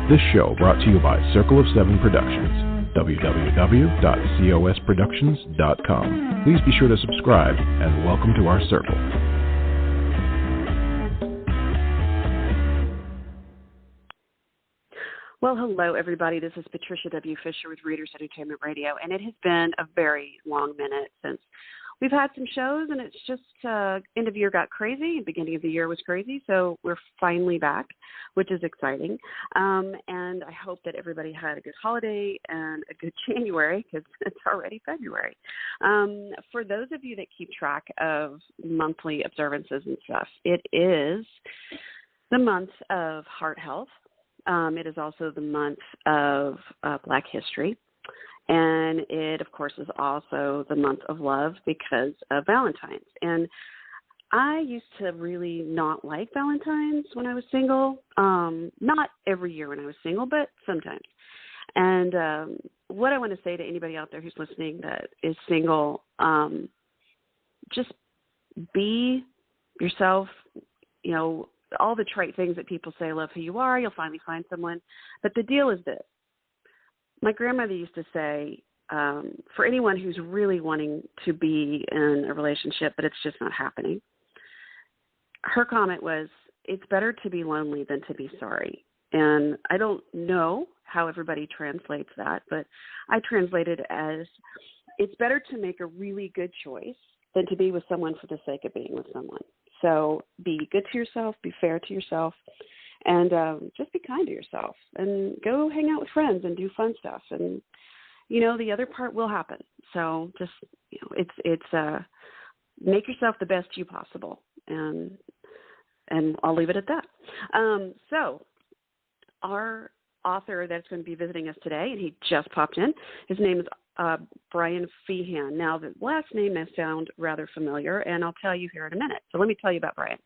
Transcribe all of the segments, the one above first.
This show brought to you by Circle of Seven Productions, www.cosproductions.com. Please be sure to subscribe and welcome to our circle. Well, hello, everybody. This is Patricia W. Fisher with Readers Entertainment Radio, and it has been a very long minute since we've had some shows, and it's just end of year got crazy, and beginning of the year was crazy, so we're finally back, which is exciting. And I hope that everybody had a good holiday and a good January, because it's already February. For those of you that keep track of monthly observances and stuff, it is the month of heart health. It is also the month of Black History. And it, of course, is also the month of love because of Valentine's. And I used to really not like Valentine's when I was single. Not every year when I was single, but sometimes. And what I want to say to anybody out there who's listening that is single, just be yourself, you know, all the trite things that people say, love who you are, you'll finally find someone. But the deal is this. My grandmother used to say, for anyone who's really wanting to be in a relationship, but it's just not happening, her comment was, it's better to be lonely than to be sorry. And I don't know how everybody translates that, but I translate it as, it's better to make a really good choice than to be with someone for the sake of being with someone. So be good to yourself, be fair to yourself, and just be kind to yourself, and go hang out with friends and do fun stuff. And, you know, the other part will happen. So just, you know, it's make yourself the best you possible. And I'll leave it at that. So our author that's going to be visiting us today, and he just popped in, his name is Brian Feehan. Now, the last name may sound rather familiar, and I'll tell you here in a minute. So let me tell you about Brian.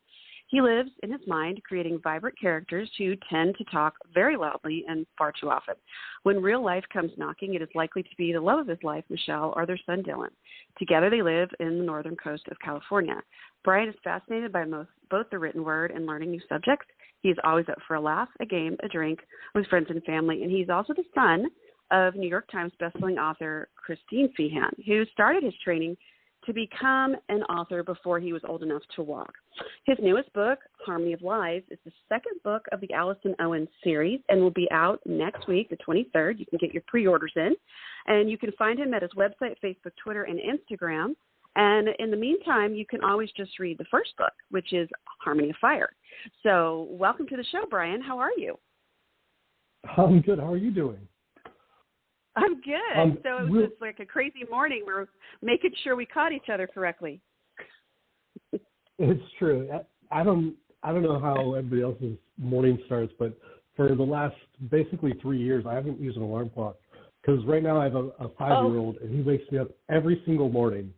He lives in his mind creating vibrant characters who tend to talk very loudly and far too often. When real life comes knocking, it is likely to be the love of his life, Michelle, or their son, Dylan. Together they live in the northern coast of California. Brian is fascinated by both the written word and learning new subjects. He is always up for a laugh, a game, a drink with friends and family, and he's also the son of New York Times bestselling author Christine Feehan, who started his training to become an author before he was old enough to walk. His newest book, Harmony of Lies, is the second book of the Allison Owens series and will be out next week, the 23rd. You can get your pre-orders in. And you can find him at his website, Facebook, Twitter, and Instagram. And in the meantime, you can always just read the first book, which is Harmony of Fire. So welcome to the show, Brian. How are you? I'm good. How are you doing? I'm good. So it was just like a crazy morning. We're making sure we caught each other correctly. It's true. I don't know how everybody else's morning starts, but for the last basically 3 years, I haven't used an alarm clock because right now I have a 5-year-old, and he wakes me up every single morning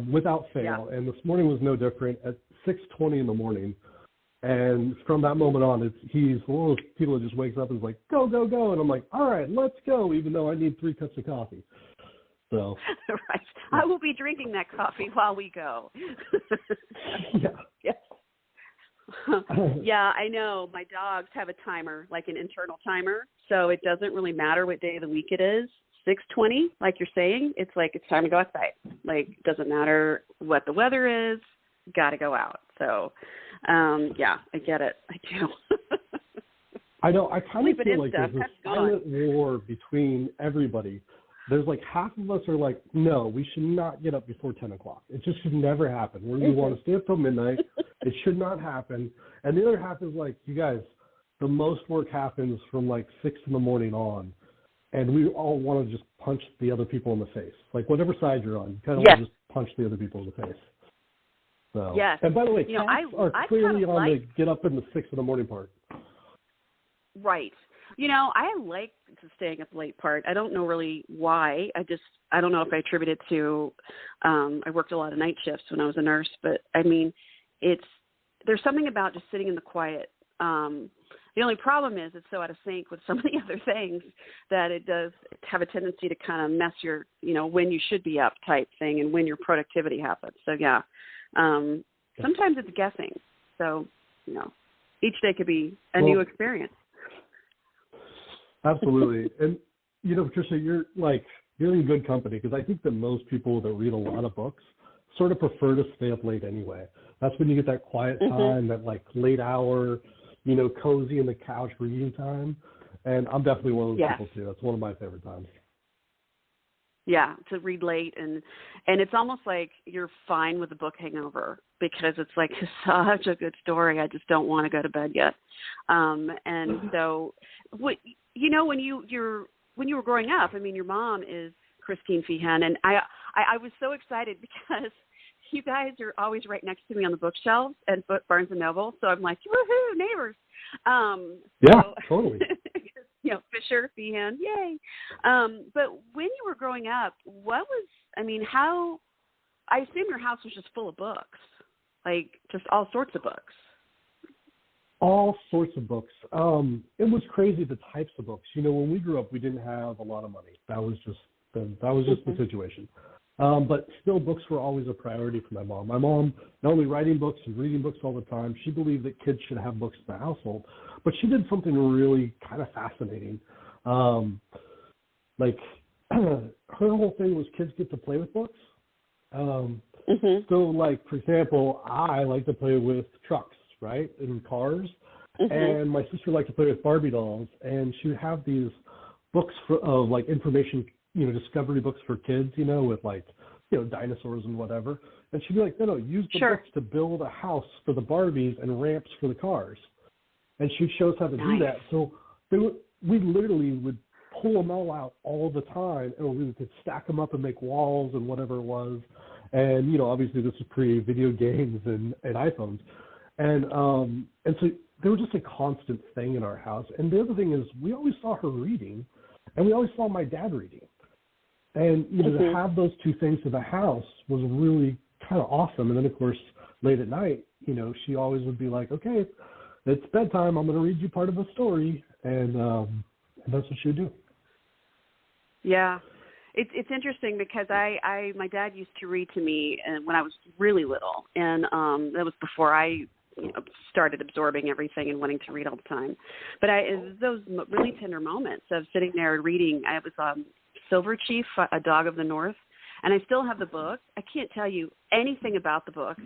without fail. Yeah. And this morning was no different at 6:20 in the morning. And from that moment on, he's one of those people that just wakes up and is like, go, go, go. And I'm like, all right, let's go, even though I need 3 cups of coffee. So, right. I will be drinking that coffee while we go. Yeah. Yes. Yeah, I know. My dogs have a timer, like an internal timer. So it doesn't really matter what day of the week it is. 6:20, like you're saying, it's like it's time to go outside. Like, it doesn't matter what the weather is, got to go out. So, yeah, I get it. I do. I know. I kind of feel like there's a silent war between everybody. There's like half of us are like, no, we should not get up before 10 o'clock. It just should never happen. We want to stay up till midnight. It should not happen. And the other half is like, you guys, the most work happens from like 6 in the morning on. And we all want to just punch the other people in the face. Like whatever side you're on, you kind of want to just punch the other people in the face. So. Yes. And by the way, cats are clearly on the get up in the 6 in the morning part. Right. You know, I like the staying up late part. I don't know really why. I don't know if I attribute it to, I worked a lot of night shifts when I was a nurse, but I mean, there's something about just sitting in the quiet. The only problem is it's so out of sync with some of the other things that it does have a tendency to kind of mess your, you know, when you should be up type thing and when your productivity happens. So, yeah, sometimes it's guessing. So, you know, each day could be a new experience. Absolutely. And, Patricia, you're in good company, because I think that most people that read a lot of books sort of prefer to stay up late anyway. That's when you get that quiet time, that late hour, cozy in the couch reading time. And I'm definitely one of those people too. That's one of my favorite times. Yeah, to read late, and it's almost like you're fine with the book hangover, because it's like such a good story. I just don't want to go to bed yet. And so, when you were growing up, I mean, your mom is Christine Feehan, and I was so excited because you guys are always right next to me on the bookshelves at Barnes and Noble. So I'm like, woohoo, neighbors. Totally. Fisher, Feehan, yay. But when you were growing up, I assume your house was just full of books, like just all sorts of books. All sorts of books. It was crazy, the types of books. When we grew up, we didn't have a lot of money. That was just the situation. But still, books were always a priority for my mom. My mom, not only writing books and reading books all the time, she believed that kids should have books in the household. But she did something really kind of fascinating. Her whole thing was kids get to play with books. So, for example, I like to play with trucks, right, and cars. And my sister liked to play with Barbie dolls. And she would have these books of information, discovery books for kids, with dinosaurs and whatever. And she'd be like, no, use the books to build a house for the Barbies and ramps for the cars. And she'd show us how to do that. So we literally would pull them all out all the time, and we could stack them up and make walls and whatever it was. And, obviously this was pre-video games and iPhones. And so they were just a constant thing in our house. And the other thing is, we always saw her reading, and we always saw my dad reading. And, to have those two things in the house was really kind of awesome. And then, of course, late at night, she always would be like, okay, it's bedtime. I'm going to read you part of a story. And that's what she would do. Yeah. It's interesting because my dad used to read to me when I was really little. And that was before I started absorbing everything and wanting to read all the time. But it was those really tender moments of sitting there reading. I was Silver Chief, A Dog of the North, and I still have the book. I can't tell you anything about the book.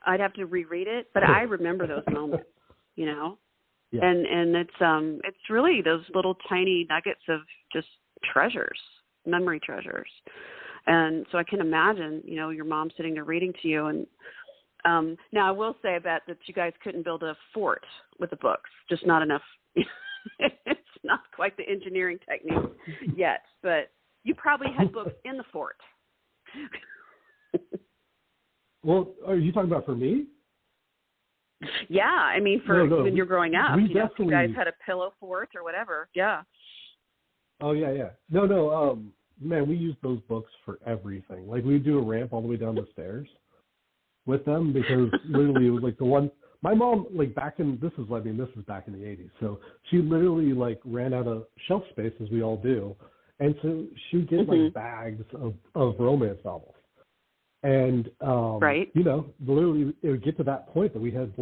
I'd have to reread it, but I remember those moments, Yeah. And it's really those little tiny nuggets of just treasures, memory treasures. And so I can imagine, your mom sitting there reading to you. And now I will say that you guys couldn't build a fort with the books, just not enough. It's not quite the engineering technique yet, but you probably had books in the fort. Well, are you talking about for me? Yeah, I mean, when you're growing up, you guys had a pillow fort or whatever. Yeah. Oh, yeah. No, man, we used those books for everything. We'd do a ramp all the way down the stairs with them, because literally it was the one. My mom, this is back in the 80s. So she literally ran out of shelf space, as we all do. And so she'd get bags of romance novels. And, literally it would get to that point that we had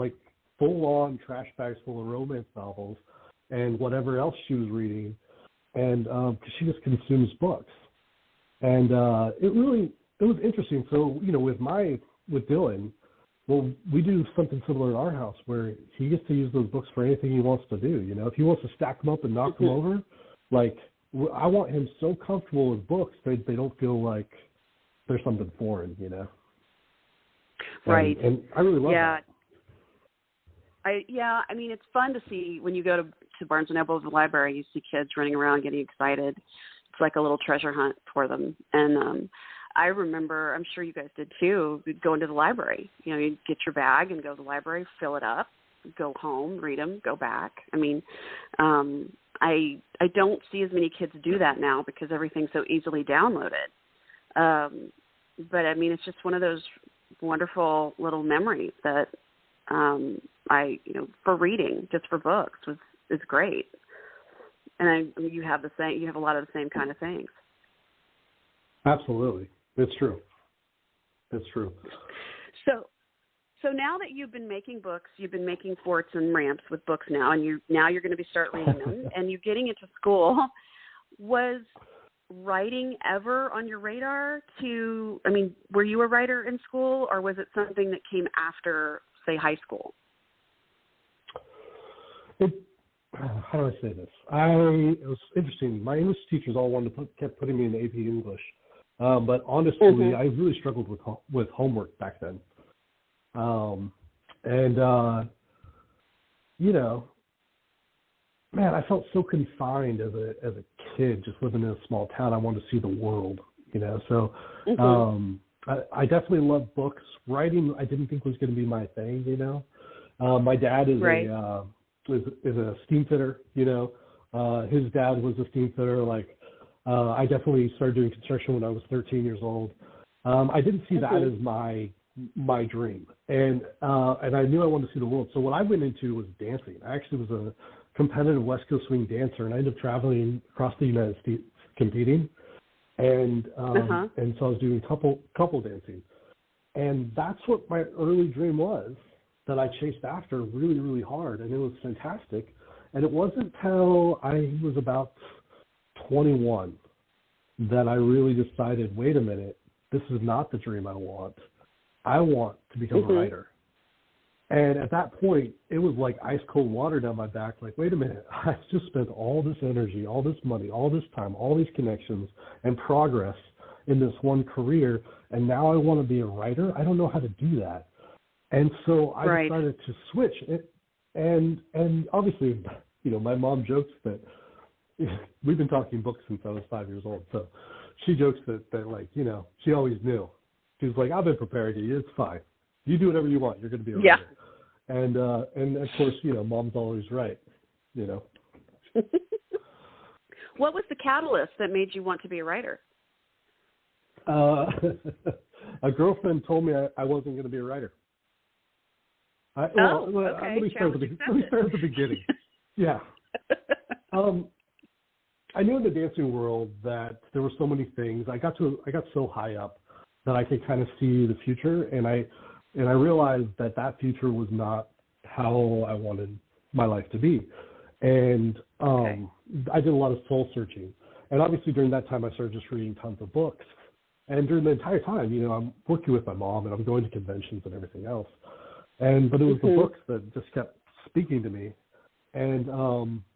full on trash bags full of romance novels and whatever else she was reading. And, cause she just consumes books. And, it was interesting. So, with Dylan, well, we do something similar in our house where he gets to use those books for anything he wants to do. If he wants to stack them up and knock them over, I want him so comfortable with books that they don't feel like there's something foreign, Right. And I really love that. I mean, it's fun to see when you go to Barnes & Noble, the library, you see kids running around getting excited. It's like a little treasure hunt for them. And I remember, I'm sure you guys did too, you'd go into the library. You'd get your bag and go to the library, fill it up, go home, read them, go back. I mean, I don't see as many kids do that now because everything's so easily downloaded. But I mean, it's just one of those wonderful little memories that for reading, just for books, is great. And you have a lot of the same kind of things. Absolutely. It's true. So now that you've been making books, you've been making forts and ramps with books now, and you're going to start reading them, and you're getting into school. Was writing ever on your radar? Were you a writer in school, or was it something that came after, say, high school? How do I say this? It was interesting. My English teachers all kept putting me in AP English, but honestly, I really struggled with homework back then. Man, I felt so confined as a kid, just living in a small town. I wanted to see the world, So I definitely love books. Writing, I didn't think was going to be my thing, My dad is is a steam fitter, His dad was a steam fitter. I definitely started doing construction when I was 13 years old. I didn't see that as my dream, and I knew I wanted to see the world. So what I went into was dancing. I actually was a competitive West Coast swing dancer, and I ended up traveling across the United States competing, and so I was doing couple dancing, and that's what my early dream was, that I chased after really, really hard, and it was fantastic. And it wasn't until I was about 21 that I really decided, wait a minute, this is not the dream I want. I want to become a writer. And at that point, it was like ice cold water down my back. Like, wait a minute, I've just spent all this energy, all this money, all this time, all these connections and progress in this one career, and now I want to be a writer. I don't know how to do that. And so I decided to switch it. And obviously, my mom jokes that we've been talking books since I was 5 years old. So she jokes that she always knew. She was like, I've been preparing you. It's fine. You do whatever you want. You're going to be a writer. Yeah. And of course, mom's always right, What was the catalyst that made you want to be a writer? A girlfriend told me I wasn't going to be a writer. Okay. Let me start at the beginning. Yeah. I knew in the dancing world that there were so many things. I got so high up that I could kind of see the future, and I realized that future was not how I wanted my life to be. And I did a lot of soul searching. And obviously during that time I started just reading tons of books. And during the entire time, I'm working with my mom and I'm going to conventions and everything else. But it was the books that just kept speaking to me. And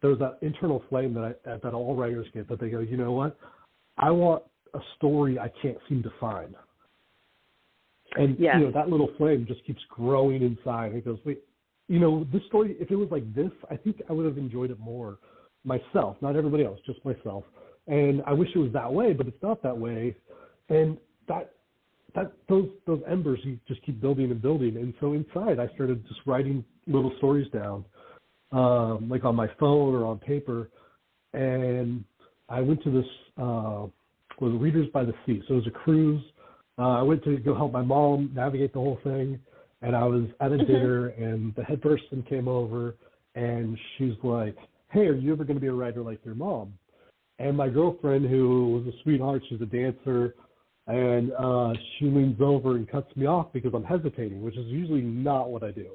there was that internal flame that all writers get, that they go, you know what? I want a story I can't seem to find. And, that little flame just keeps growing inside. And it goes, wait, this story, if it was like this, I think I would have enjoyed it more myself, not everybody else, just myself. And I wish it was that way, but it's not that way. And those embers, you just keep building and building. And so inside, I started just writing little stories down, like on my phone or on paper. And I went to this, was Readers by the Sea. So it was a cruise. I went to go help my mom navigate the whole thing. And I was at a dinner, and the head person came over, and she's like, hey, are you ever going to be a writer like your mom? And my girlfriend, who was a sweetheart, she's a dancer, and she leans over and cuts me off because I'm hesitating, which is usually not what I do.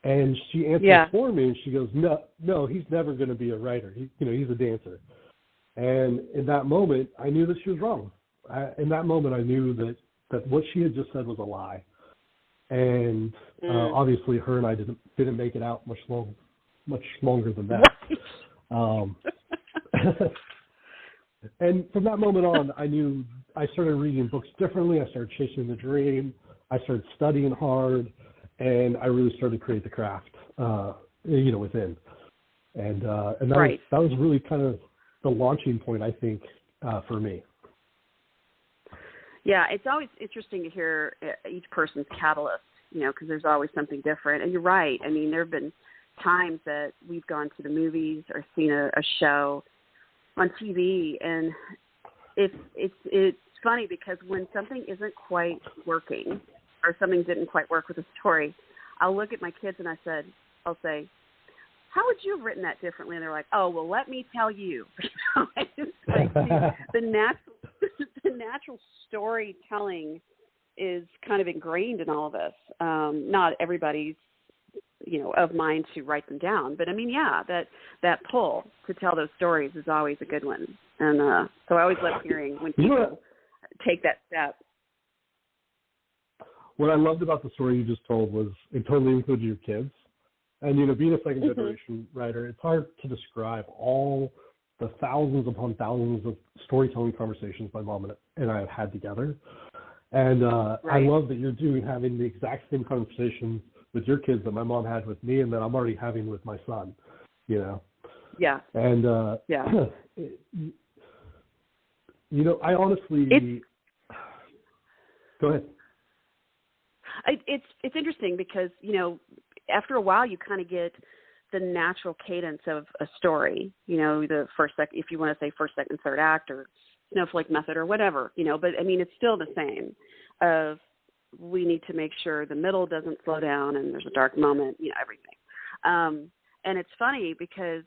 And she answers for me, and she goes, no, he's never going to be a writer. He's a dancer. And in that moment, I knew that she was wrong. In that moment, I knew that what she had just said was a lie. And obviously, her and I didn't make it out much longer than that. And from that moment on, I knew I started reading books differently. I started chasing the dream. I started studying hard, and I really started to create the craft, within. And that was really kind of the launching point, I think, for me. Yeah, it's always interesting to hear each person's catalyst, because there's always something different. And you're right. I mean, there have been times that we've gone to the movies or seen a show on TV, and it's funny because when something isn't quite working or something didn't quite work with the story, I'll look at my kids and I'll say, how would you have written that differently? And they're like, oh, well, let me tell you. It's like the natural storytelling is kind of ingrained in all of us. Not everybody's, of mind to write them down. But, I mean, yeah, that pull to tell those stories is always a good one. And so I always love hearing when people take that step. What I loved about the story you just told was it totally included your kids. And, being a second generation writer, it's hard to describe all the thousands upon thousands of storytelling conversations my mom and I have had together. And I love that you're having the exact same conversations with your kids that my mom had with me and that I'm already having with my son, Yeah. And, I honestly, go ahead. It's interesting because, after a while you kind of get the natural cadence of a story, the first, if you want to say first, second, third act or snowflake method or whatever, but I mean, it's still the same of we need to make sure the middle doesn't slow down and there's a dark moment, everything. And it's funny because,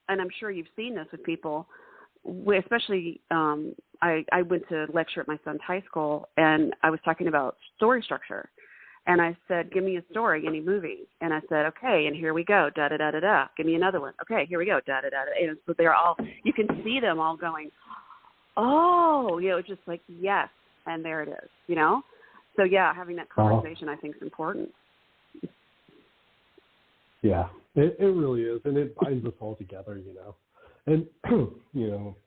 and I'm sure you've seen this with people, especially I went to lecture at my son's high school and I was talking about story structure. And I said, give me a story, any movie. And I said, okay, and here we go, da-da-da-da-da. Give me another one. Okay, here we go, da-da-da-da. And so they're all, you can see them all going, oh, just like, yes, and there it is, So, yeah, having that conversation I think is important. Yeah, it really is, and it binds us all together, And,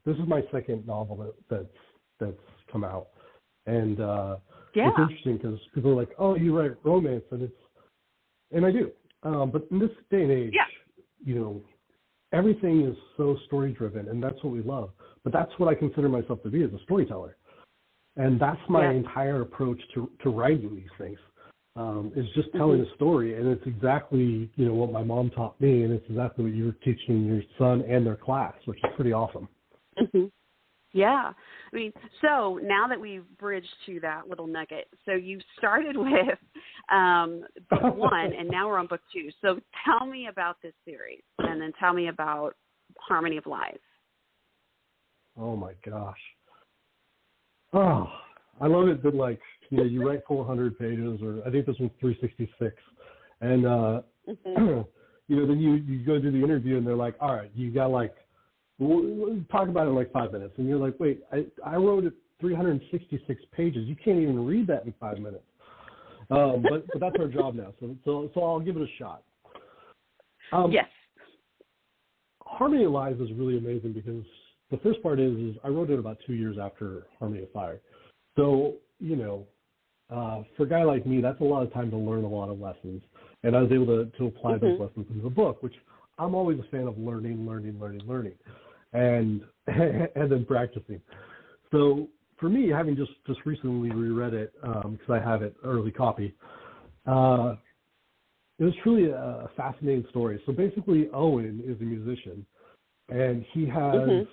this is my second novel that's come out. And it's interesting because people are like, oh, you write romance, and I do. But in this day and age, everything is so story-driven, and that's what we love. But that's what I consider myself to be as a storyteller. And that's my entire approach to writing these things, is just telling a story. And it's exactly, what my mom taught me, and it's exactly what you're teaching your son and their class, which is pretty awesome. Mm-hmm. Yeah. I mean, so now that we've bridged to that little nugget, so you started with book one, and now we're on book two. So tell me about this series, and then tell me about Harmony of Lies. Oh, my gosh. Oh, I love it that, you write 400 pages, or I think this one's 366. And, then you go do the interview, and they're like, all right, you got, we'll talk about it in 5 minutes. And you're like, wait, I wrote it 366 pages. You can't even read that in 5 minutes. But that's our job now. So I'll give it a shot. Yes. Harmony of Lies is really amazing because the first part is I wrote it about 2 years after Harmony of Fire. So, for a guy like me, that's a lot of time to learn a lot of lessons. And I was able to apply those lessons into the book, which I'm always a fan of learning. And then practicing. So for me, having just recently reread it, because I have it early copy, it was truly a fascinating story. So basically, Owen is a musician, and he has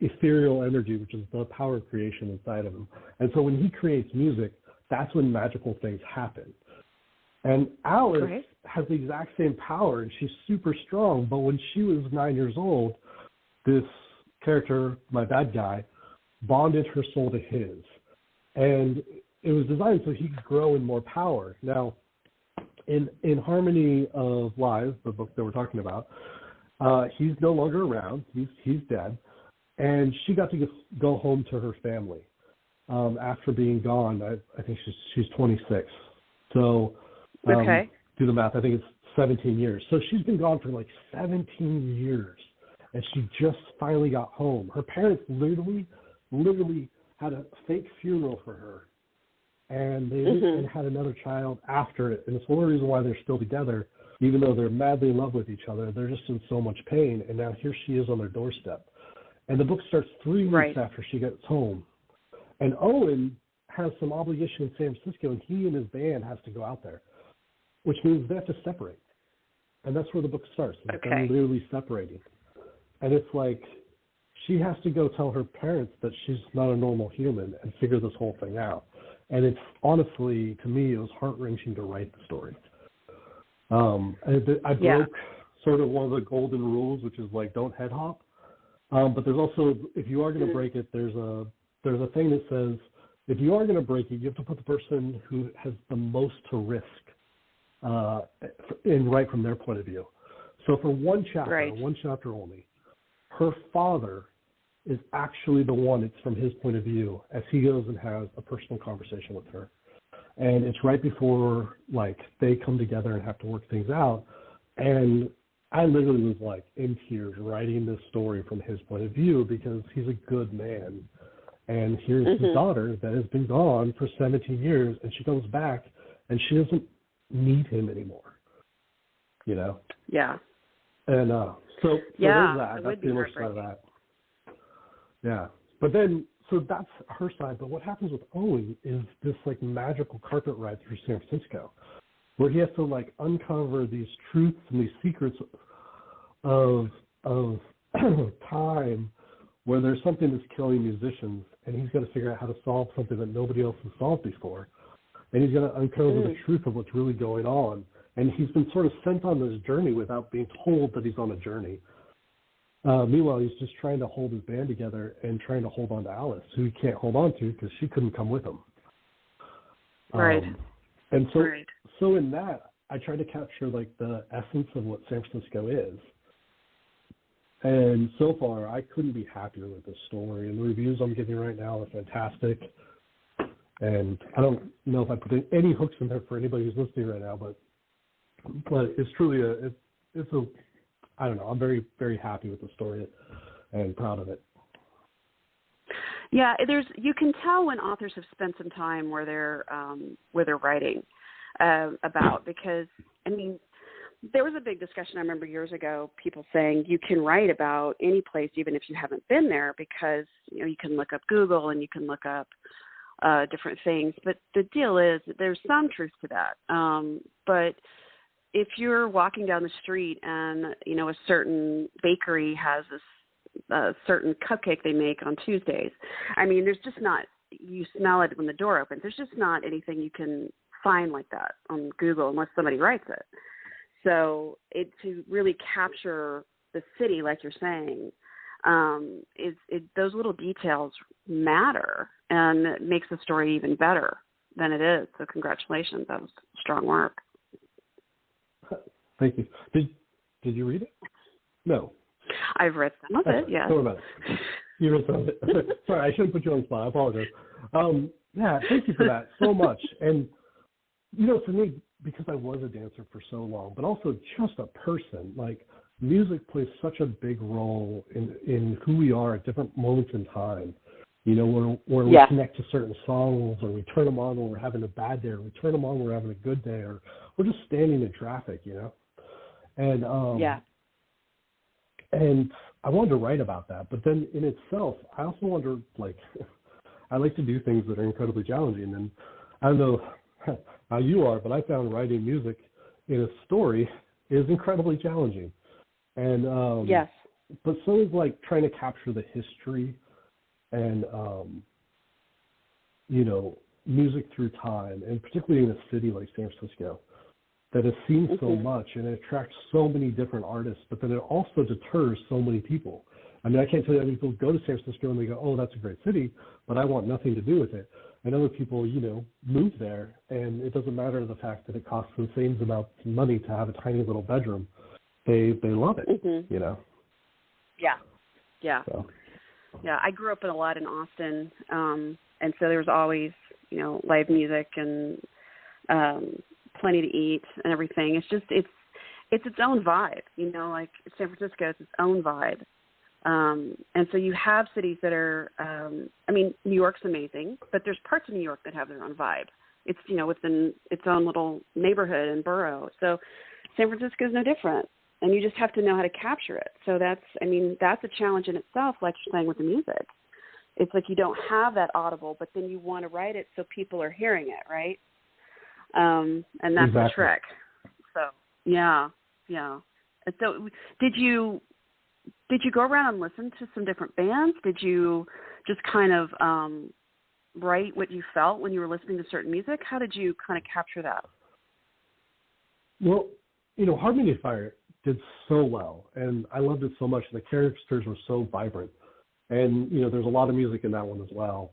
ethereal energy, which is the power of creation inside of him. And so when he creates music, that's when magical things happen. And Alice has the exact same power, and she's super strong. But when she was 9 years old, this character, my bad guy, bonded her soul to his. And it was designed so he could grow in more power. Now, in Harmony of Lies, the book that we're talking about, he's no longer around. He's dead. And she got to go home to her family after being gone. I think she's 26. So do the math. I think it's 17 years. So she's been gone for 17 years. And she just finally got home. Her parents literally had a fake funeral for her. And they and had another child after it. And it's one of the reasons why they're still together, even though they're madly in love with each other. They're just in so much pain. And now here she is on their doorstep. And the book starts 3 weeks after she gets home. And Owen has some obligation in San Francisco, and he and his band has to go out there, which means they have to separate. And that's where the book starts. They're literally separating. And it's she has to go tell her parents that she's not a normal human and figure this whole thing out. And it's honestly, to me, it was heart-wrenching to write the story. I broke sort of one of the golden rules, which is don't head hop. But there's also, if you are going to break it, there's a thing that says if you are going to break it, you have to put the person who has the most to risk in right from their point of view. So for one chapter only, her father is actually the one, it's from his point of view, as he goes and has a personal conversation with her. And it's right before, like, they come together and have to work things out. And I literally was, like, in tears writing this story from his point of view because he's a good man. And here's his daughter that has been gone for 17 years, and she comes back, and she doesn't need him anymore, you know? Yeah. And so there's that. That's the other side of that. Yeah. But then, so that's her side. But what happens with Owen is this, like, magical carpet ride through San Francisco where he has to, like, uncover these truths and these secrets of time where there's something that's killing musicians, and he's got to figure out how to solve something that nobody else has solved before. And he's going to uncover the truth of what's really going on. And he's been sort of sent on this journey without being told that he's on a journey. Meanwhile, he's just trying to hold his band together and trying to hold on to Alice, who he can't hold on to because she couldn't come with him. Right. And so in that, I try to capture, like, the essence of what San Francisco is. And so far, I couldn't be happier with this story. And the reviews I'm getting right now are fantastic. And I don't know if I put any hooks in there for anybody who's listening right now, but it's truly I don't know. I'm very, very happy with the story and proud of it. Yeah, you can tell when authors have spent some time where they're writing about, because, I mean, there was a big discussion I remember years ago, people saying you can write about any place even if you haven't been there because, you know, you can look up Google and you can look up different things. But the deal is there's some truth to that. But if you're walking down the street and, you know, a certain bakery has a certain cupcake they make on Tuesdays, I mean, there's just not, you smell it when the door opens. There's just not anything you can find like that on Google unless somebody writes it. So to really capture the city, like you're saying, those little details matter, and it makes the story even better than it is. So congratulations. That was strong work. Thank you. Did you read it? No. I've read some of it, yes. Tell me about it. You read some of it. Sorry, I shouldn't put you on the spot. I apologize. Yeah, thank you for that so much. And, you know, for me, because I was a dancer for so long, but also just a person, like, music plays such a big role in who we are at different moments in time. You know, where we connect to certain songs, or we turn them on when we're having a bad day, or we turn them on when we're having a good day, or we're just standing in traffic, you know? And and I wanted to write about that, but then in itself, I also wonder, like, I like to do things that are incredibly challenging, and I don't know how you are, but I found writing music in a story is incredibly challenging. And but so is, like, trying to capture the history and you know, music through time, and particularly in a city like San Francisco that has seen so much, and it attracts so many different artists, but then it also deters so many people. I mean, I can't tell you how many people go to San Francisco and they go, oh, that's a great city, but I want nothing to do with it. And other people, you know, move there, and it doesn't matter the fact that it costs the same amount of money to have a tiny little bedroom. They love it, you know? Yeah. So. Yeah, I grew up a lot in Austin, and so there was always, you know, live music and plenty to eat and everything. It's just, it's its own vibe, you know, like San Francisco is its own vibe. And so you have cities that are, I mean, New York's amazing, but there's parts of New York that have their own vibe. It's, you know, within its own little neighborhood and borough. So San Francisco is no different, and you just have to know how to capture it. So that's a challenge in itself, like you're saying with the music. It's like you don't have that audible, but then you want to write it so people are hearing it, right? And that's the trick. So, yeah. And so did you go around and listen to some different bands? Did you just kind of write what you felt when you were listening to certain music? How did you kind of capture that? Well, you know, Harmony of Fire did so well, and I loved it so much. The characters were so vibrant, and, you know, there's a lot of music in that one as well.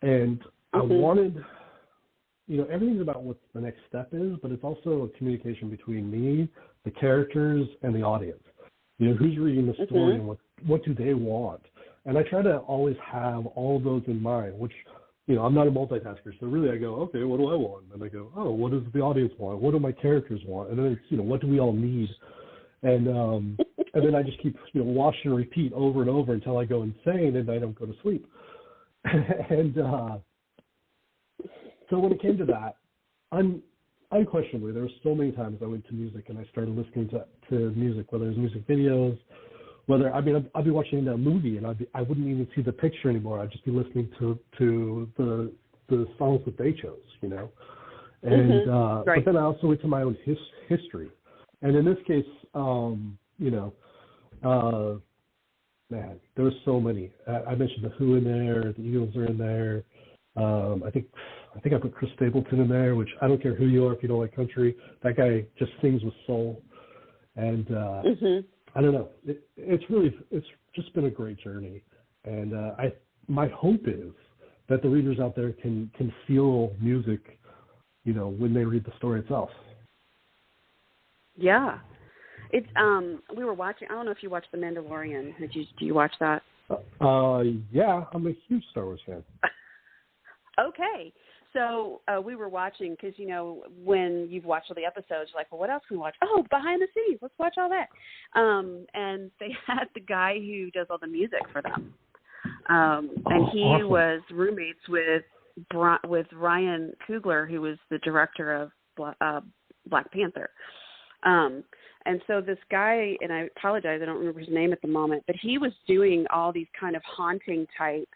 And I wanted, everything's about what the next step is, but it's also a communication between me, the characters, and the audience. Who's reading the story and what do they want? And I try to always have all of those in mind, which, I'm not a multitasker. So really I go, okay, what do I want? And I go, oh, what does the audience want? What do my characters want? And then it's, what do we all need? And then I just keep, watch and repeat over and over until I go insane and I don't go to sleep. And so when it came to that, unquestionably, there were so many times I went to music and I started listening to music, whether it was music videos, I'd be watching a movie and I wouldn't even see the picture anymore. I'd just be listening to the songs that they chose, And right. But then I also went to my own history, and in this case, man, there were so many. I mentioned the Who in there, the Eagles are in there. I think I put Chris Stapleton in there, which I don't care who you are if you don't like country. That guy just sings with soul, and I don't know. It's just been a great journey, and my hope is that the readers out there can feel music, when they read the story itself. Yeah, it's we were watching. I don't know if you watched The Mandalorian. Do you watch that? Yeah, I'm a huge Star Wars fan. Okay. So we were watching because, when you've watched all the episodes, you're like, well, what else can we watch? Oh, behind the scenes. Let's watch all that. And they had the guy who does all the music for them. And he awesome. was roommates with Ryan Coogler, who was the director of Black Panther. And so this guy, and I apologize, I don't remember his name at the moment, but he was doing all these kind of haunting type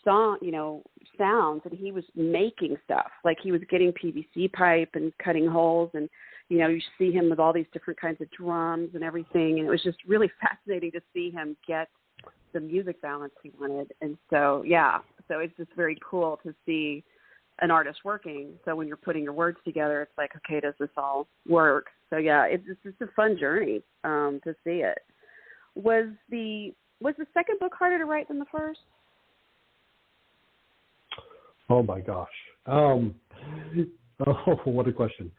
sounds, and he was making stuff. Like he was getting PVC pipe and cutting holes, and you see him with all these different kinds of drums and everything, and it was just really fascinating to see him get the music balance he wanted. And so it's just very cool to see an artist working. So when you're putting your words together, it's like, okay, does this all work? So yeah, it's a fun journey to see it. Was the second book harder to write than the first? Oh my gosh. What a question.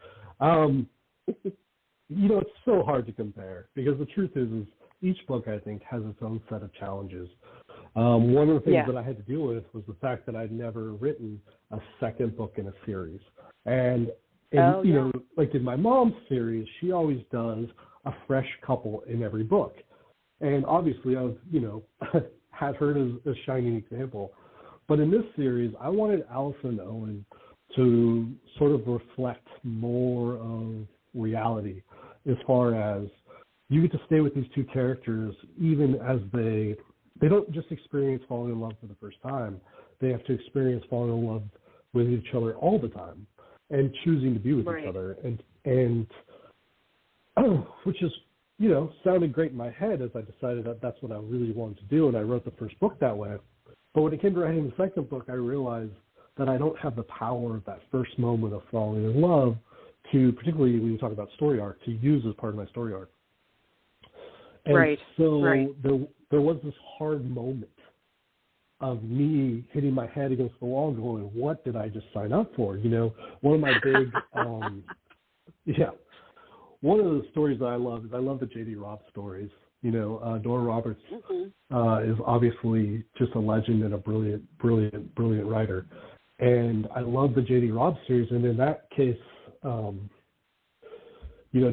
It's so hard to compare because the truth is each book, I think, has its own set of challenges. One of the things that I had to deal with was the fact that I'd never written a second book in a series. And like in my mom's series, she always does a fresh couple in every book. And obviously I've, had her as a shining example. But in this series, I wanted Allison Owen to sort of reflect more of reality as far as you get to stay with these two characters even as they don't just experience falling in love for the first time. They have to experience falling in love with each other all the time and choosing to be with each other. And which is, sounded great in my head as I decided that that's what I really wanted to do. And I wrote the first book that way. But when it came to writing the second book, I realized that I don't have the power of that first moment of falling in love to, particularly when you talk about story arc, to use as part of my story arc. And so there was this hard moment of me hitting my head against the wall going, what did I just sign up for? One of my big, one of the stories that I love is I love the J.D. Robb stories. Dora Roberts is obviously just a legend and a brilliant writer. And I love the J.D. Robb series. And in that case,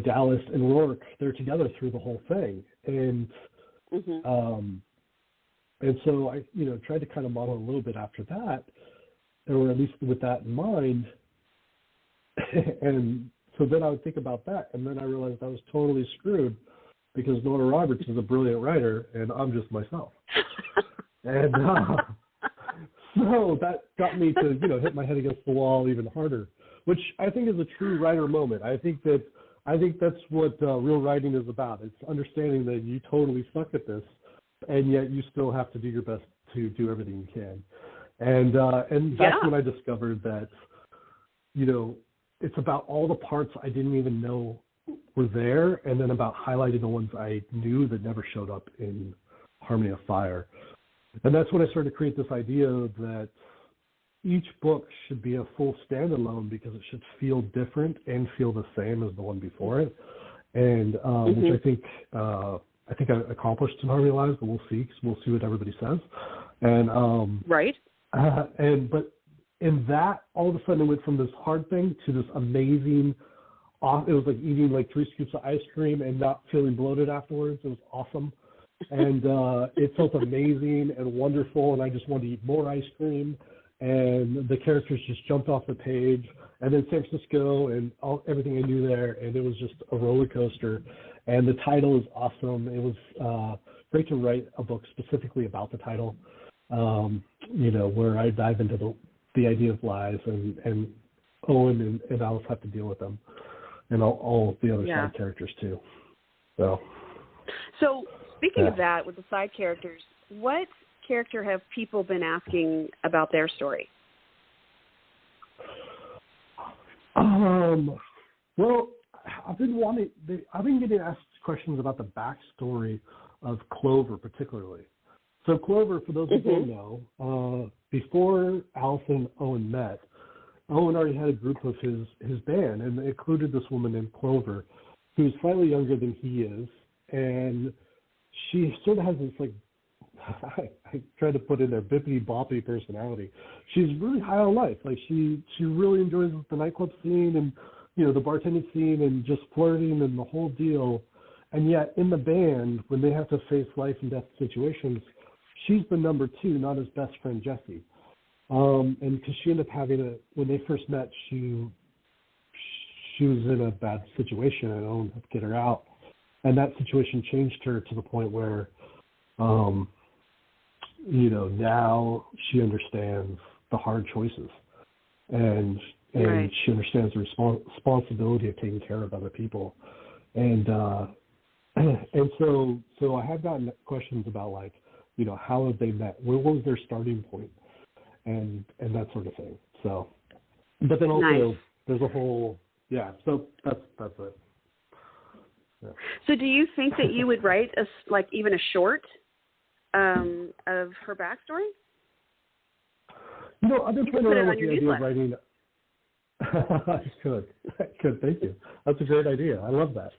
Dallas and Rourke, they're together through the whole thing. And and so I, tried to kind of model a little bit after that, or at least with that in mind. And so then I would think about that. And then I realized I was totally screwed, because Nora Roberts is a brilliant writer, and I'm just myself. And so that got me to, hit my head against the wall even harder, which I think is a true writer moment. I think that's what real writing is about. It's understanding that you totally suck at this, and yet you still have to do your best to do everything you can. And that's when I discovered that, it's about all the parts I didn't even know were there, and then about highlighting the ones I knew that never showed up in Harmony of Fire. And that's when I started to create this idea that each book should be a full standalone because it should feel different and feel the same as the one before it, and which I think I accomplished in Harmony Lives, but we'll see. 'Cause we'll see what everybody says, and right. But in that, all of a sudden, it went from this hard thing to this amazing. It was like eating like 3 scoops of ice cream and not feeling bloated afterwards. It was awesome. And it felt amazing and wonderful, and I just wanted to eat more ice cream. And the characters just jumped off the page. And then San Francisco and everything I knew there, and it was just a roller coaster. And the title is awesome. It was great to write a book specifically about the title, where I dive into the idea of lies, and Owen and Alice have to deal with them, and all the other side characters too. So speaking of that, with the side characters, what character have people been asking about their story? Well, I've been getting asked questions about the backstory of Clover particularly. So Clover, for those who don't know, before Alice and Owen met, Owen already had a group of his band, and it included this woman named Clover, who's slightly younger than he is, and she sort of has this, like, I tried to put in there, bippity-boppy personality. She's really high on life. Like, she really enjoys the nightclub scene and, the bartending scene and just flirting and the whole deal. And yet, in the band, when they have to face life and death situations, she's the number 2, not his best friend, Jesse. And because she ended up when they first met, she was in a bad situation and Owen had to get her out. And that situation changed her to the point where, now she understands the hard choices. And right. She understands the responsibility of taking care of other people. And so I have gotten questions about, like, how have they met? What was their starting point? And that sort of thing. So, but then also there's a whole, so that's it. Yeah. So do you think that you would write even a short of her backstory? I've been playing around with the idea of writing. I could. Thank you. That's a great idea. I love that.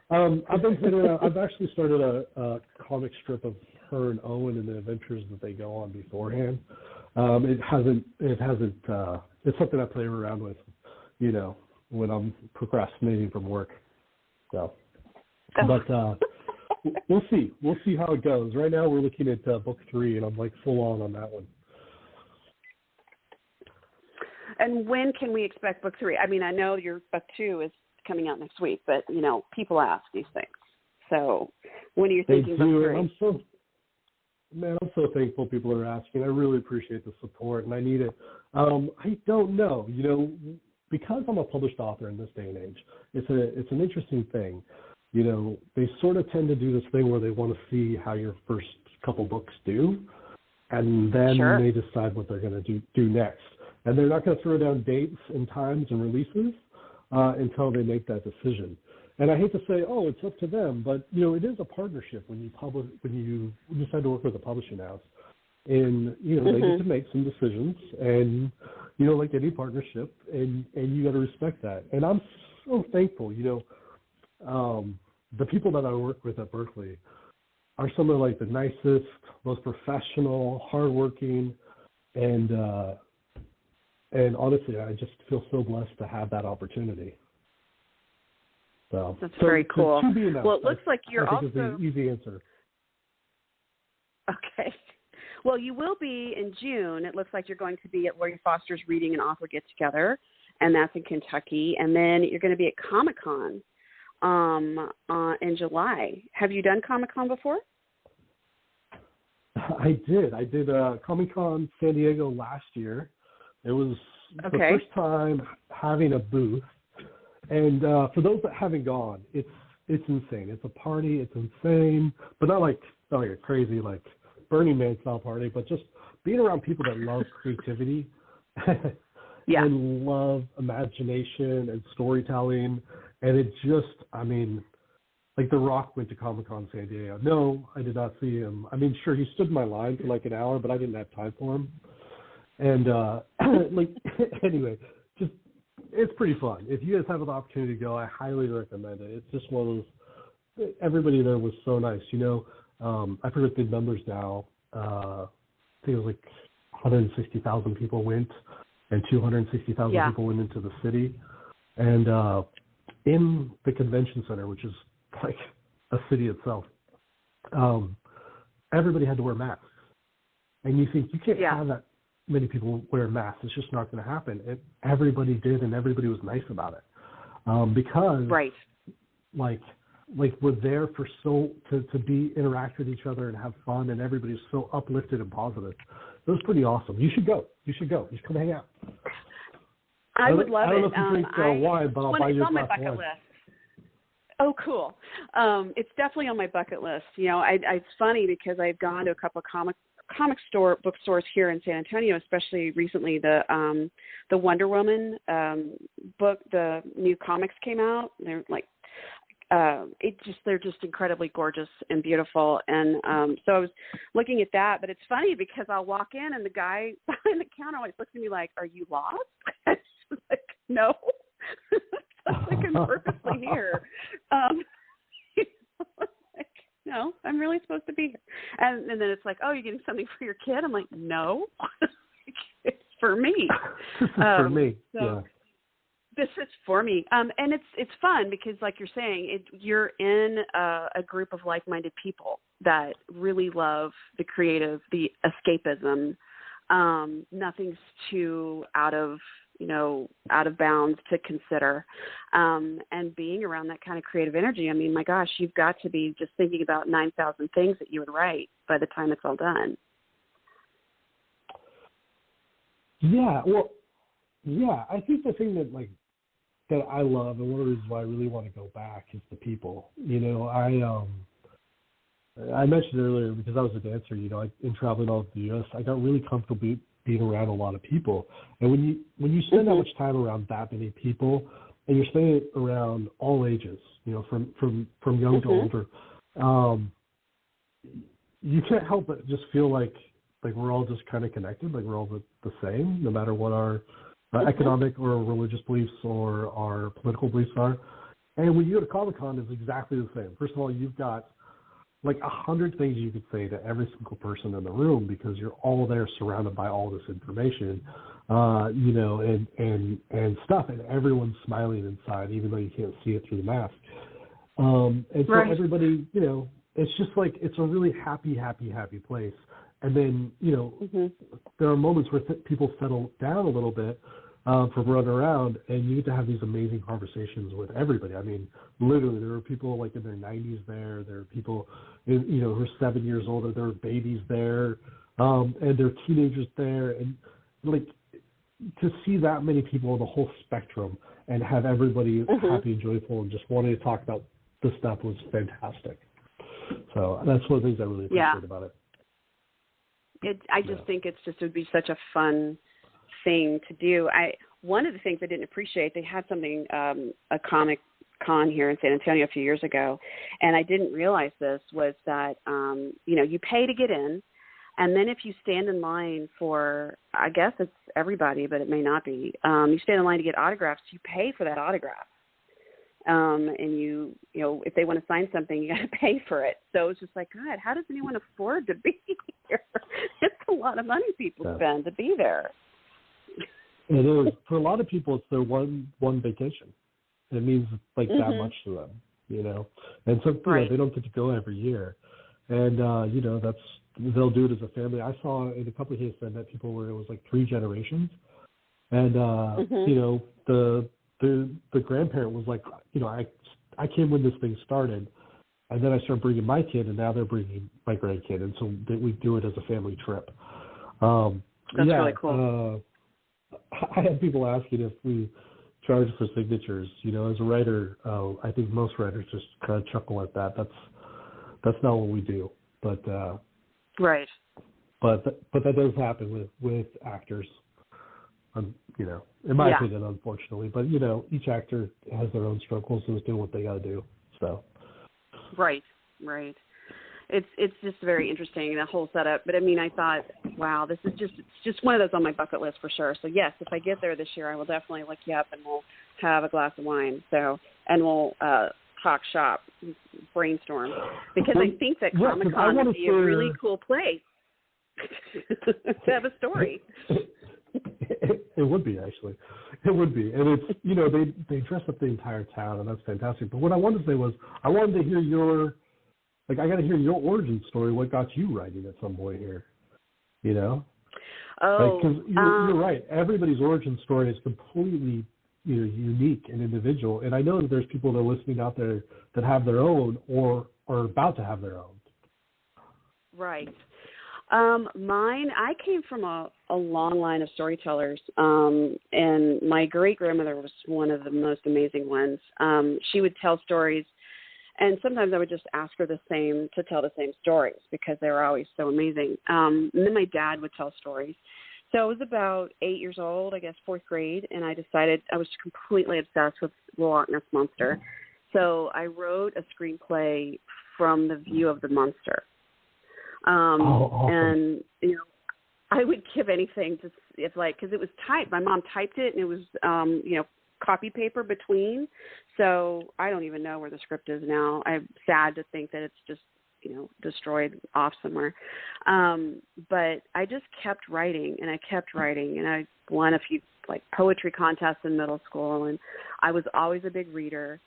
I've been playing around. I've actually started a comic strip of her and Owen and the adventures that they go on beforehand. It hasn't. It's something I play around with, when I'm procrastinating from work. So, but we'll see. We'll see how it goes. Right now, we're looking at book 3, and I'm like full on that one. And when can we expect book 3? I mean, I know your book 2 is coming out next week, but people ask these things. So, when are you thinking book 3? I'm so thankful people are asking. I really appreciate the support, and I need it. I don't know. Because I'm a published author in this day and age, it's an interesting thing. They sort of tend to do this thing where they want to see how your first couple books do, and then they decide what they're going to do next. And they're not going to throw down dates and times and releases until they make that decision. And I hate to say, it's up to them, but it is a partnership when you decide to work with a publishing house, and they get to make some decisions, and like any partnership, and you got to respect that. And I'm so thankful. The people that I work with at Berkeley are some of the nicest, most professional, hardworking, and honestly, I just feel so blessed to have that opportunity. So that's very cool. Well, it looks like you're I also think it's the easy answer. Okay. Well, you will be in June. It looks like you're going to be at Lori Foster's Reading and Author Get Together, and that's in Kentucky. And then you're going to be at Comic-Con in July. Have you done Comic-Con before? I did. I did Comic-Con San Diego last year. It was the first time having a booth. And for those that haven't gone, it's insane. It's a party. It's insane, but not like a crazy Burning Man style party, but just being around people that love creativity and love imagination and storytelling. And it just, The Rock went to Comic-Con San Diego. No, I did not see him. Sure, he stood in my line for an hour, but I didn't have time for him. And like anyway, just it's pretty fun. If you guys have an opportunity to go, I highly recommend it. It's just one of those. Everybody there was so nice. I forget the numbers now. I think it was like 160,000 people went, and 260,000 people went into the city. And in the convention center, which is like a city itself, everybody had to wear masks. And you think you can't have that many people wear masks. It's just not going to happen. And everybody did, and everybody was nice about it. Because like we're there for to interact with each other and have fun, and everybody's so uplifted and positive. It was pretty awesome. You should go. You should come hang out. I would love it. I don't know if you drink wine, but I'll buy you a glass of wine. Oh, cool. It's definitely on my bucket list. It's funny because I've gone to a couple of bookstores here in San Antonio, especially recently. The Wonder Woman book, the new comics came out. They're like, they're just incredibly gorgeous and beautiful. And so I was looking at that, but it's funny because I'll walk in and the guy behind the counter always looks at me like, "Are you lost?" I'm just like, "No." It's like I'm purposely here. Like, no, I'm really supposed to be here. And then it's like, "Oh, you're getting something for your kid?" I'm like, "No, it's for me." This is for me. So this is for me. And it's fun because, like you're saying, you're in a group of like-minded people that really love the creative, the escapism. Nothing's too out of bounds to consider. And being around that kind of creative energy, I mean, my gosh, you've got to be just thinking about 9,000 things that you would write by the time it's all done. Yeah, well, yeah, I think the thing that I love, and one of the reasons why I really want to go back, is the people. I mentioned earlier, because I was a dancer, in traveling all over the U.S., I got really comfortable being around a lot of people. And when you spend that much time around that many people, and you're spending it around all ages, from young to older, you can't help but just feel like we're all just kind of connected, like we're all the same, no matter what our economic or religious beliefs or our political beliefs are. And when you go to Comic-Con, it's exactly the same. First of all, you've got like 100 things you could say to every single person in the room because you're all there surrounded by all this information, and stuff, and everyone's smiling inside, even though you can't see it through the mask. And so everybody, it's just like, it's a really happy place. And then, there are moments where people settle down a little bit from running around, and you get to have these amazing conversations with everybody. I mean, literally, there are people like in their 90s there. There are people, who are 7 years older. There are babies there, and there are teenagers there. And, like, to see that many people on the whole spectrum and have everybody happy and joyful and just wanting to talk about this stuff was fantastic. So that's one of the things I really appreciate about it. I just think it would be such a fun thing to do. One of the things I didn't appreciate, they had something, a Comic Con here in San Antonio a few years ago, and I didn't realize this, was that, you pay to get in, and then if you stand in line for, I guess it's everybody, but it may not be, you stand in line to get autographs, you pay for that autograph. And you if they want to sign something, you got to pay for it. So it's just like, God, how does anyone afford to be here? It's a lot of money people spend to be there. It is. For a lot of people, it's their one vacation. It means like that much to them, And so they don't get to go every year, and they'll do it as a family. I saw in a couple of cases I met people where it was like 3 generations, and the grandparent was like, I came when this thing started, and then I started bringing my kid, and now they're bringing my grandkid, and so we do it as a family trip. That's really cool. I had people asking if we charge for signatures. As a writer, I think most writers just kind of chuckle at that. That's not what we do. But right. But that does happen with actors. In my opinion, unfortunately. But, each actor has their own struggles and is doing what they got to do. So. Right. it's just very interesting, the whole setup. But I mean, I thought, wow, it's just one of those on my bucket list for sure. So yes, if I get there this year, I will definitely look you up and we'll have a glass of wine. So, and we'll talk shop, brainstorm, because I think that Comic-Con would be a really cool place to have a story. It would be, actually. It would be. And it's, you know, they dress up the entire town, and that's fantastic. But what I wanted to say was, I wanted to hear I got to hear your origin story, what got you writing at some point here, you know? Oh. Because you're right. Everybody's origin story is completely, you know, unique and individual. And I know that there's people that are listening out there that have their own or are about to have their own. Right. Mine, I came from a long line of storytellers, and my great-grandmother was one of the most amazing ones. She would tell stories, and sometimes I would just ask her to tell the same stories because they were always so amazing. And then my dad would tell stories. So I was about 8 years old, I guess 4th grade, and I decided I was completely obsessed with the Loch Ness Monster. So I wrote a screenplay from the view of the monster. Awesome. And, you know, I would give anything to, because it was typed. My mom typed it, and it was, you know, copy paper between. So I don't even know where the script is now. I'm sad to think that it's just, you know, destroyed off somewhere. But I just kept writing, and I won a few, like, poetry contests in middle school, and I was always a big reader.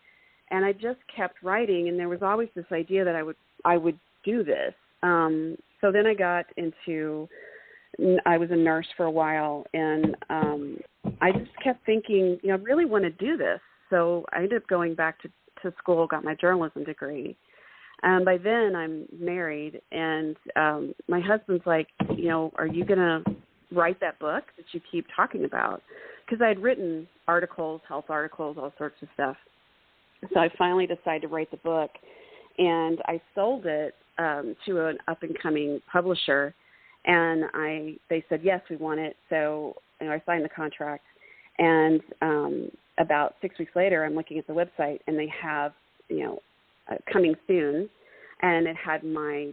And I just kept writing, and there was always this idea that I would do this. So then I got into, I was a nurse for a while, and I just kept thinking, you know, I really want to do this. So I ended up going back to school, got my journalism degree. And by then I'm married, and my husband's like, you know, are you going to write that book that you keep talking about? Because I had written articles, health articles, all sorts of stuff. So I finally decided to write the book, and I sold it to an up-and-coming publisher, and they said, yes, we want it. So, you know, I signed the contract, and about 6 weeks later, I'm looking at the website, and they have, you know, coming soon, and it had my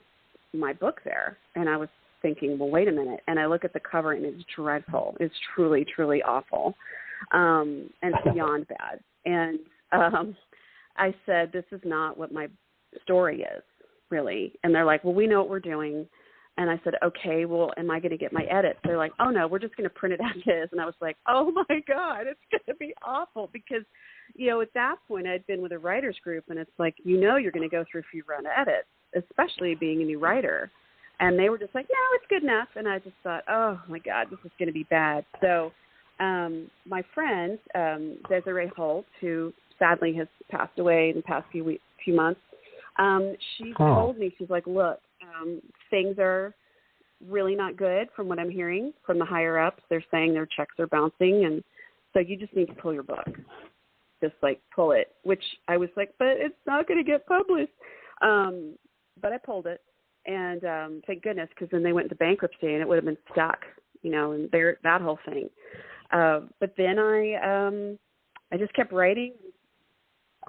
book there, and I was thinking, well, wait a minute, and I look at the cover, and it's dreadful. It's truly, truly awful, and beyond bad. And I said, this is not what my story is, really. And they're like, well, we know what we're doing. And I said, okay, well, am I going to get my edits? They're like, oh, no, we're just going to print it as is. And I was like, oh, my God, it's going to be awful. Because, you know, at that point, I'd been with a writer's group, and it's like, you know, you're going to go through a few round of edits, especially being a new writer. And they were just like, no, it's good enough. And I just thought, oh, my God, this is going to be bad. So my friend, Desiree Holt, who sadly has passed away in the past few months, she told me, she's like, look, things are really not good from what I'm hearing from the higher ups. They're saying their checks are bouncing, and so you just need to pull your book. Just like pull it, which I was like, but it's not going to get published. But I pulled it, and thank goodness, because then they went into bankruptcy, and it would have been stuck, you know, and that whole thing. But then I just kept writing,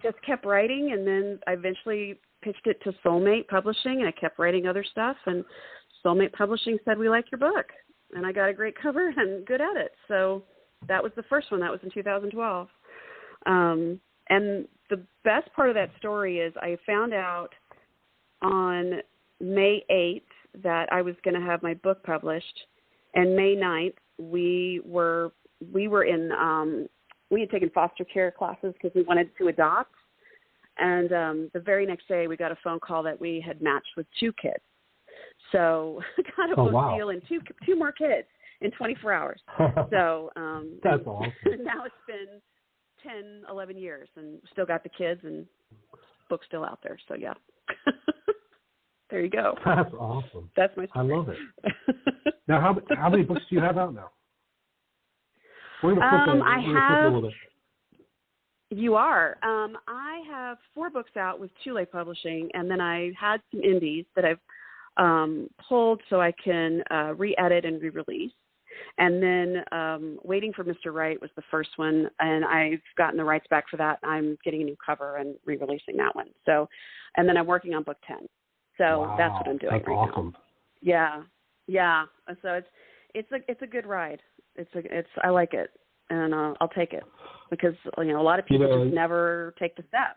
and then I eventually pitched it to Soulmate Publishing, and I kept writing other stuff, and Soulmate Publishing said, we like your book, and I got a great cover and good edit. So that was the first one. That was in 2012. And the best part of that story is I found out on May 8th that I was going to have my book published, and May 9th we had taken foster care classes because we wanted to adopt. And the very next day, we got a phone call that we had matched with 2 kids. So I got a book deal and two more kids in 24 hours. So that's awesome. Now it's been 10, 11 years, and still got the kids, and book's still out there. So yeah, there you go. That's awesome. That's my story. I love it. Now, how many books do you have out now? We're gonna flip a little bit. You are. I have 4 books out with Tule Publishing, and then I had some indies that I've pulled so I can re-edit and re-release. And then Waiting for Mr. Right was the first one, and I've gotten the rights back for that. I'm getting a new cover and re-releasing that one. So, and then I'm working on book 10. So that's what I'm doing that's right awesome. now. Yeah. So it's a good ride. I like it, and I'll take it because a lot of people just never take the step.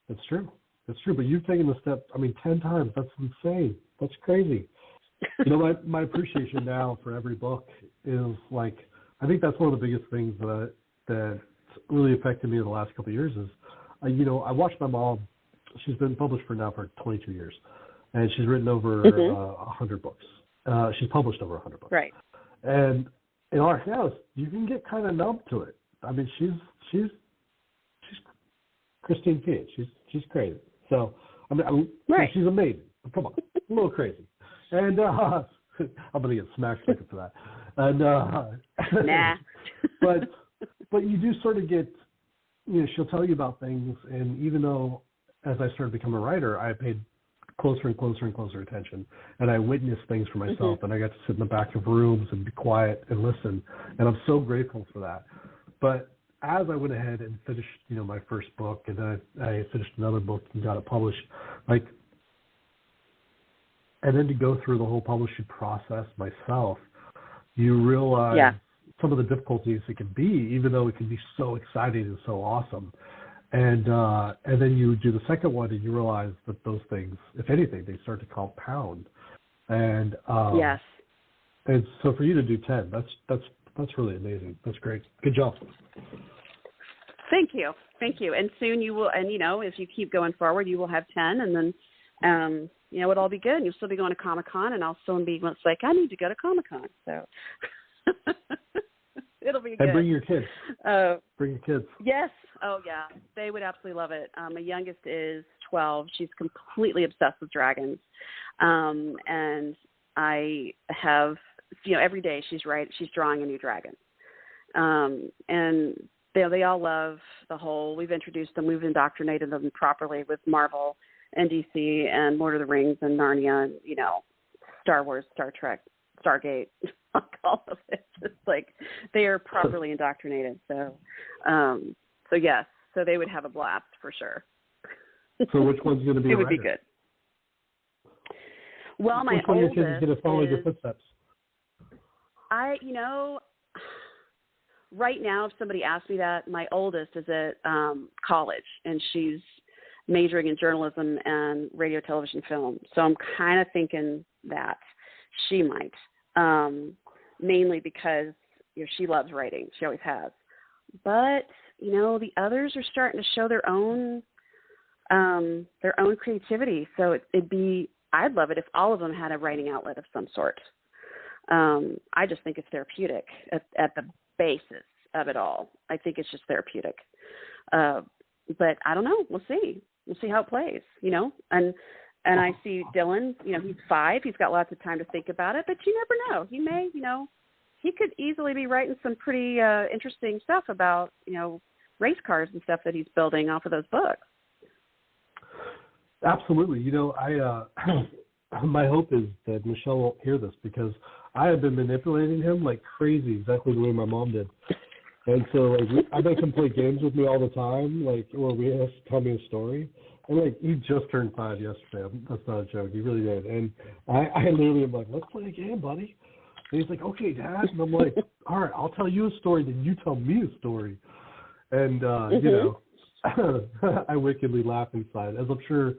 That's true. That's true. But you've taken the step. 10 times. That's insane. That's crazy. My appreciation now for every book is I think that's one of the biggest things that really affected me in the last couple of years is, I watched my mom. She's been published for 22 years, and she's written over 100 books. She's published over 100 books. Right. And in our house, you can get kind of numb to it. She's Christine Feehan. She's crazy. So right. She's amazing. Come on, a little crazy. And I'm gonna get smacked for that. And nah. but you do sort of get, she'll tell you about things, and even though as I started to become a writer, I paid closer and closer and closer attention, and I witnessed things for myself, and I got to sit in the back of rooms and be quiet and listen, and I'm so grateful for that. But as I went ahead and finished, my first book, and then I finished another book and got it published, and then to go through the whole publishing process myself, you realize some of the difficulties it can be, even though it can be so exciting and so awesome. And then you do the second one, and you realize that those things, if anything, they start to compound. And yes. And so for you to do 10, that's really amazing. That's great. Good job. Thank you. And soon you will, and if you keep going forward, you will have 10, and then it'll all be good. You'll still be going to Comic-Con, and I'll still be like, I need to go to Comic-Con. So it'll be good. And bring your kids. Bring your kids. Yes. Oh, yeah. They would absolutely love it. My youngest is 12. She's completely obsessed with dragons. And I have, every day she's drawing a new dragon. And they all love the whole, we've introduced them, we've indoctrinated them properly with Marvel and DC and Lord of the Rings and Narnia and, Star Wars, Star Trek, Stargate, all of it. It's like they are properly indoctrinated. So yes, so they would have a blast for sure. So which one's going to be? It would be good. Well, my which one oldest of your kids is going to follow your footsteps? Right now, if somebody asked me that, my oldest is at college, and she's majoring in journalism and radio, television, film. So I'm kind of thinking that she might, mainly because she loves writing. She always has. But the others are starting to show their own creativity. So I'd love it if all of them had a writing outlet of some sort. I just think it's therapeutic at the basis of it all. I think it's just therapeutic. But I don't know. We'll see. We'll see how it plays, And I see Dylan, he's 5. He's got lots of time to think about it. But you never know. He may, he could easily be writing some pretty interesting stuff about, race cars and stuff that he's building off of those books. Absolutely. My hope is that Michelle won't hear this because I have been manipulating him like crazy, exactly the way my mom did. And so I make him play games with me all the time, where he has to tell me a story. And he just turned 5 yesterday. That's not a joke. He really did. And I literally am like, let's play a game, buddy. And he's like, okay, Dad. And I'm like, all right, I'll tell you a story, then you tell me a story. And I wickedly laugh inside, as I'm sure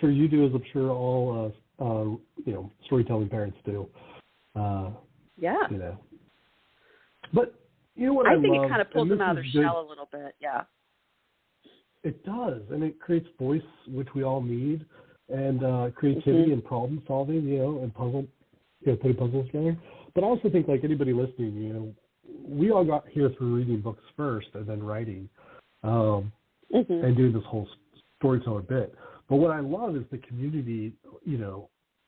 you do, as I'm sure all storytelling parents do. Yeah. But what I think love, it kind of pulls them out of their shell a little bit. Yeah. It does, and it creates voice, which we all need, and creativity and problem solving, and puzzle, putting puzzles together. But I also think, like anybody listening, we all got here through reading books first and then writing, and doing this whole storyteller bit. But what I love is the community.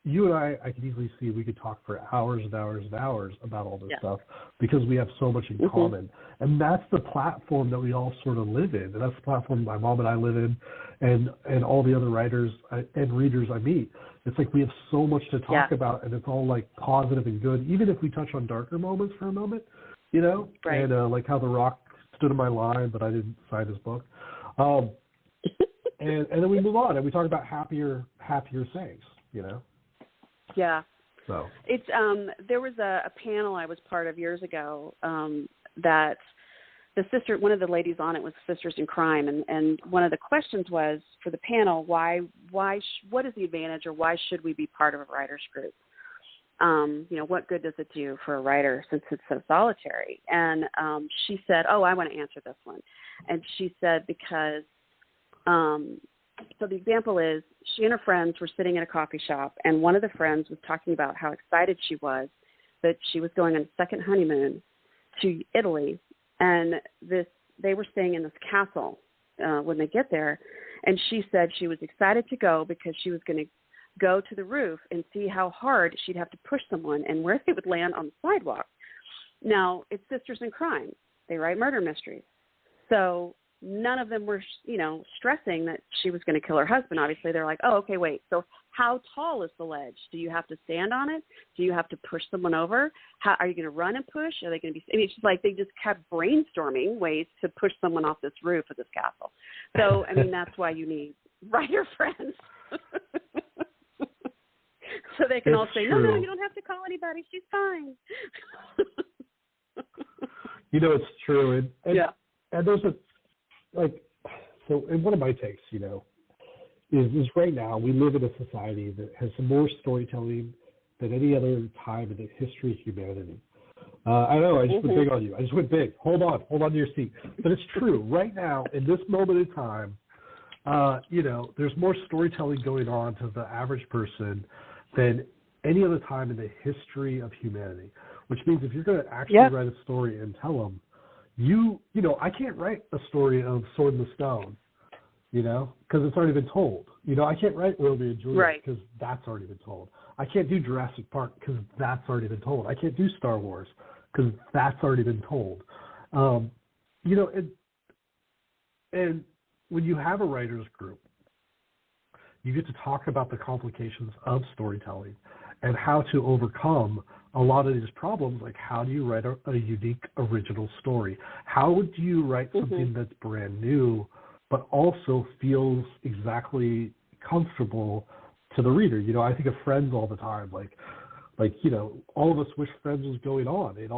You and I can easily see we could talk for hours and hours and hours about all this stuff because we have so much in common. And that's the platform that we all sort of live in. And that's the platform my mom and I live in and all the other writers and readers I meet. It's like we have so much to talk about, and it's all like positive and good, even if we touch on darker moments for a moment, Right. And like how The Rock stood in my line, but I didn't sign his book. and then we move on and we talk about happier things, you know? Yeah. So it's there was a panel I was part of years ago that one of the ladies on it was Sisters in Crime, and one of the questions was for the panel, what is the advantage, or why should we be part of a writers group? You know, what good does it do for a writer since it's so solitary? And she said, I want to answer this one. And she said, because, so the example is, she and her friends were sitting in a coffee shop, and one of the friends was talking about how excited she was that she was going on a second honeymoon to Italy, and they were staying in this castle when they get there, and she said she was excited to go because she was going to go to the roof and see how hard she'd have to push someone and where they would land on the sidewalk. Now, it's Sisters in Crime. They write murder mysteries. So none of them were, you know, stressing that she was going to kill her husband. Obviously, they're like, oh, okay, wait. So how tall is the ledge? Do you have to stand on it? Do you have to push someone over? How are you going to run and push? Are they going to be – I mean, it's just like they just kept brainstorming ways to push someone off this roof of this castle. So, I mean, that's why you need writer friends. So they can all say, no, you don't have to call anybody. She's fine. You know, it's true. And yeah. And there's and one of my takes, you know, is right now we live in a society that has more storytelling than any other time in the history of humanity. I know, I just went big on you. I just went big. Hold on to your seat. But it's true. Right now, in this moment in time, you know, there's more storytelling going on to the average person than any other time in the history of humanity, which means if you're going to actually write a story and tell them, you know, I can't write a story of Sword in the Stone, you know, because it's already been told. You know, I can't write Romeo and Juliet because that's already been told. I can't do Jurassic Park because that's already been told. I can't do Star Wars because that's already been told. You know, and when you have a writer's group, you get to talk about the complications of storytelling and how to overcome a lot of these problems, like how do you write a unique, original story? How do you write something that's brand new but also feels exactly comfortable to the reader? You know, I think of Friends all the time. Like you know, all of us wish Friends was going on. It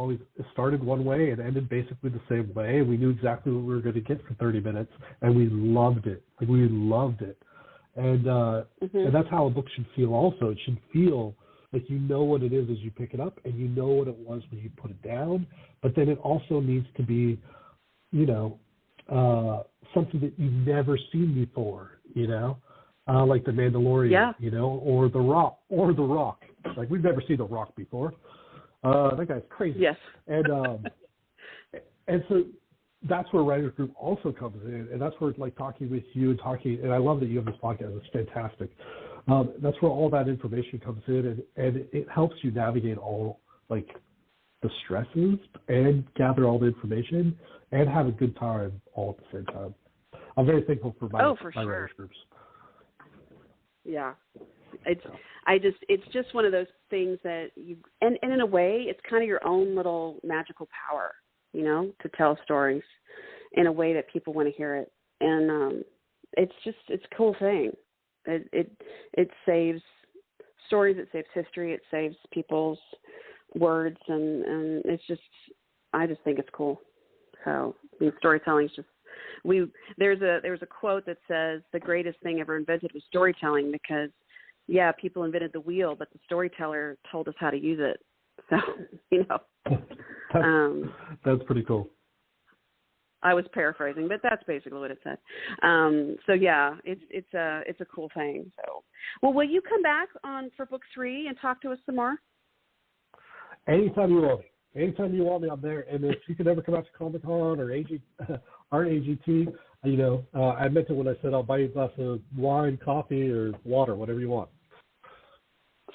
started one way and ended basically the same way, and we knew exactly what we were going to get for 30 minutes, and we loved it. Like, we loved it. And that's how a book should feel also. It should feel like you know what it is as you pick it up, and you know what it was when you put it down. But then it also needs to be, you know, something that you've never seen before, you know, like The Mandalorian, you know, or The Rock. Like, we've never seen The Rock before. That guy's crazy. Yes. And so that's where Writers Group also comes in, and that's where, like, talking with you and I love that you have this podcast. It's fantastic. That's where all that information comes in, and it helps you navigate all, like, the stresses and gather all the information and have a good time all at the same time. I'm very thankful for my writers groups. Yeah. It's just one of those things that and in a way, it's kind of your own little magical power, you know, to tell stories in a way that people want to hear it. And it's a cool thing. It saves stories, it saves history, it saves people's words, and it's just, I just think it's cool. So, I mean, storytelling is just, there's a quote that says the greatest thing ever invented was storytelling, because people invented the wheel, but the storyteller told us how to use it. So, you know, that's pretty cool. I was paraphrasing, but that's basically what it said. It's a cool thing. So, well, will you come back for book 3 and talk to us some more? Anytime you want me. Anytime you want me, I'm there. And if you could ever come out to Comic-Con or AGT, you know, I meant it when I said I'll buy you a glass of wine, coffee, or water, whatever you want.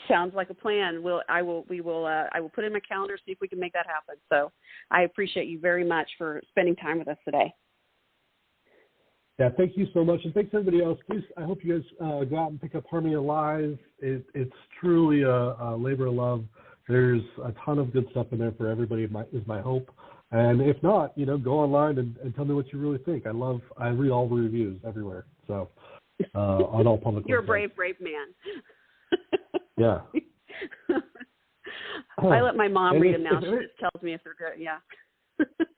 Sounds like a plan. I will put it in my calendar, see if we can make that happen. So I appreciate you very much for spending time with us today. Yeah, thank you so much. And thanks everybody else. Please, I hope you guys go out and pick up Harmony Alive. It's truly a labor of love. There's a ton of good stuff in there for everybody, is my hope. And if not, you know, go online and tell me what you really think. I read all the reviews everywhere. So on all public. You're websites. a brave man. Yeah. I let my mom read them now. She It, just tells me if they're good. Yeah.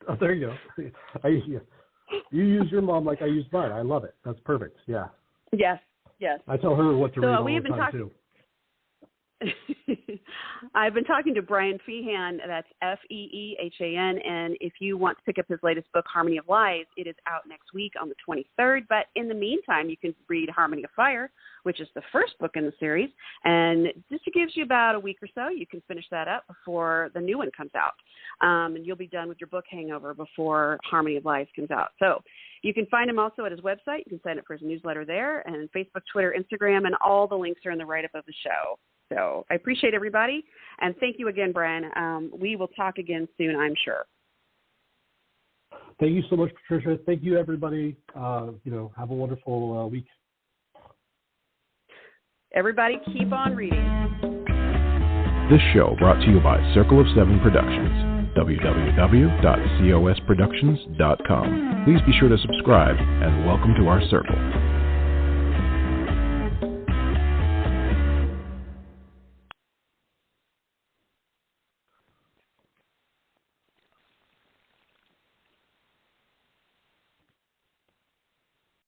oh, there you go. You use your mom like I use mine. I love it. That's perfect. Yeah. Yes. I tell her what to read all we have the been time too. I've been talking to Brian Feehan, that's Feehan, and if you want to pick up his latest book, Harmony of Lies, it is out next week on the 23rd. But in the meantime, you can read Harmony of Fire, which is the first book in the series, and this gives you about a week or so. You can finish that up before the new one comes out, and you'll be done with your book hangover before Harmony of Lies comes out. So you can find him also at his website. You can sign up for his newsletter there, and Facebook, Twitter, Instagram, and all the links are in the write-up of the show. So I appreciate everybody, and thank you again, Brian. We will talk again soon, I'm sure. Thank you so much, Patricia. Thank you, everybody. Have a wonderful week. Everybody keep on reading. This show brought to you by Circle of Seven Productions, www.cosproductions.com. Please be sure to subscribe and welcome to our circle.